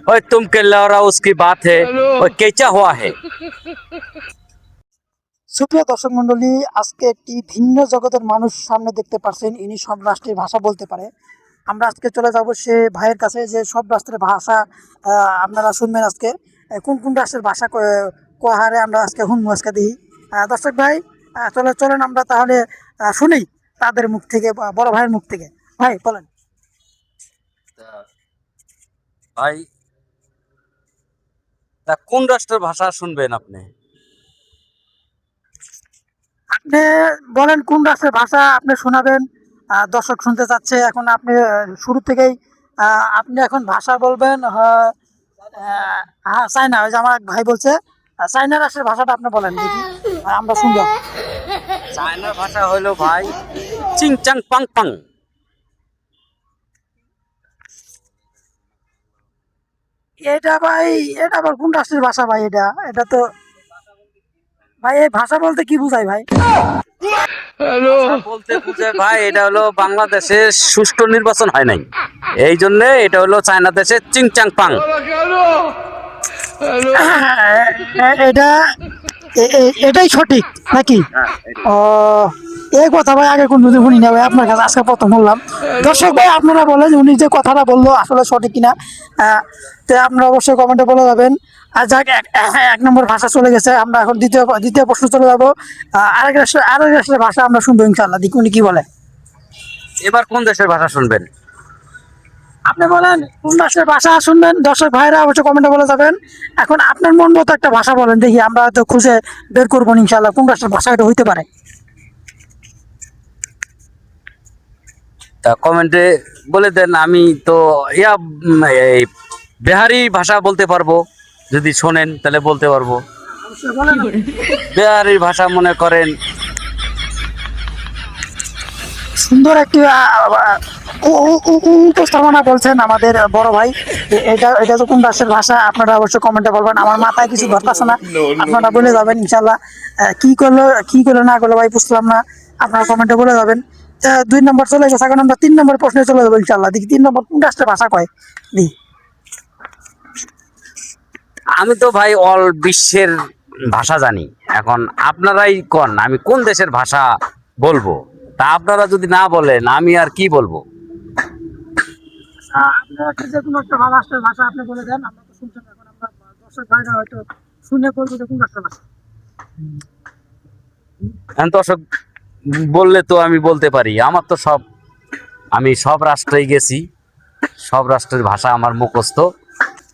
ओए तुम के लौरा उसकी बात है ओए कैसा हुआ है। সুপ্রিয় দর্শক মন্ডলী, আজকে একটি ভিন্ন জগতের মানুষ সামনে দেখতে পাচ্ছেন। ইনি সব রাষ্ট্রের ভাষা বলতে পারে। আমরা আজকে চলে যাব সে ভাইয়ের কাছে যে সব রাষ্ট্রের ভাষা আপনারা শুনবেন আজকে। কোন কোন রাষ্ট্রের ভাষা কোহারে আমরা আজকে শুনবো আজকে দেখি। দর্শক ভাই, চলেন আমরা তাহলে শুনি তাদের মুখ থেকে, বড় ভাইয়ের মুখ থেকে। ভাই বলেন। ভাই তা কোন রাষ্ট্রের ভাষা শুনবেন আপনি? আপনি বলেন কোন রাষ্ট্রের ভাষা আপনি শোনাবেন। দর্শক শুনতে চাচ্ছে এখন। আপনি শুরু থেকেই আপনি এখন ভাষা বলবেন। হ্যাঁ, চায়না, ওই যে আমার এক ভাই বলছে চায়না রাষ্ট্রের ভাষাটা আপনি বলেন দেখি, আমরা শুনবো। চায়নার ভাষা হলো ভাই চিং চাং পাং পাং। এটা ভাই, এটা আবার কোন রাষ্ট্রের ভাষা ভাই? এটা এটা তো ভাই, এই ভাষা বলতে কি বুঝায় ভাই? ভাষা বলতে বুঝে ভাই এটা হলো বাংলাদেশে সুষ্ঠু নির্বাচন হয় নাই, এই জন্য এটা হলো চায়না দেশে চিং চাং পাং। এটা এটাই সঠিক নাকি? ও, এই কথা ভাই আগে কোনদিন শুনি না ভাই, আপনার কাছে আজকে প্রথম বললাম। দর্শক ভাই, আপনারা বলেন উনি যে কথাটা বললো আসলে সঠিক কিনা। তো আপনারা অবশ্যই কমেন্টে বলে যাবেন। আর যাক, এক নম্বর ভাষা চলে গেছে, আমরা এখন দ্বিতীয় প্রশ্ন চলে যাবো। আরেক রাষ্ট্রের ভাষা আমরা শুনবো ইনশাল্লাহ, দেখি উনি কি বলে। এবার কোন দেশের ভাষা শুনবেন? আপনি বলেন কোন রাষ্ট্রের ভাষা শুনবেন। দর্শক ভাইরা অবশ্যই কমেন্টে বলে যাবেন। এখন আপনার মন মতো একটা ভাষা বলেন দেখি, আমরা তো খুঁজে বের করবো ইনশাল্লাহ কোন রাষ্ট্রের ভাষা এটা হইতে পারে। তা কমেন্টে বলে দেন। আমি তো এই বিহারি ভাষা বলতে পারবো, যদি শোনেন তাহলে বলতে পারবো। বিহারি ভাষা মনে করেন সুন্দর একটি উপস্থাপনা বলছেন আমাদের বড় ভাই। এটা এটা তো কোন রাষ্ট্রের ভাষা আপনারা অবশ্যই কমেন্টে বলবেন। আমার মাথায় কিছু ধরতেছে না, আপনারা বলে যাবেন ইনশাল্লাহ। কি করলো না করলো ভাই বুঝলাম না, আপনারা কমেন্টে বলে যাবেন। 2 নম্বর চলে গেছে, এখন আমরা 3 নম্বর প্রশ্নে চলে যাবো ইনশাল্লাহ। দেখি 3 নম্বর কোন রাষ্ট্রের ভাষা কয় দেখি। আমি তো ভাই অল বিশ্বের ভাষা জানি। এখন আপনারাই কোন আমি কোন দেশের ভাষা বলবো, তা আপনারা যদি না বলেন আমি আর কি বলবো। আপনারা যে কোনো একটা রাষ্ট্রের ভাষা আপনি বলে দেন, আমরা তো শুনছেন। এখন আমরা দর্শক ভাইরা হয়তো শুনে বলবো যে কোন রাষ্ট্রের ভাষা। এখন দর্শক বললে তো আমি বলতে পারি। আমার তো আমি সব রাষ্ট্রেই গেছি, সব রাষ্ট্রের ভাষা আমার মুখস্থ।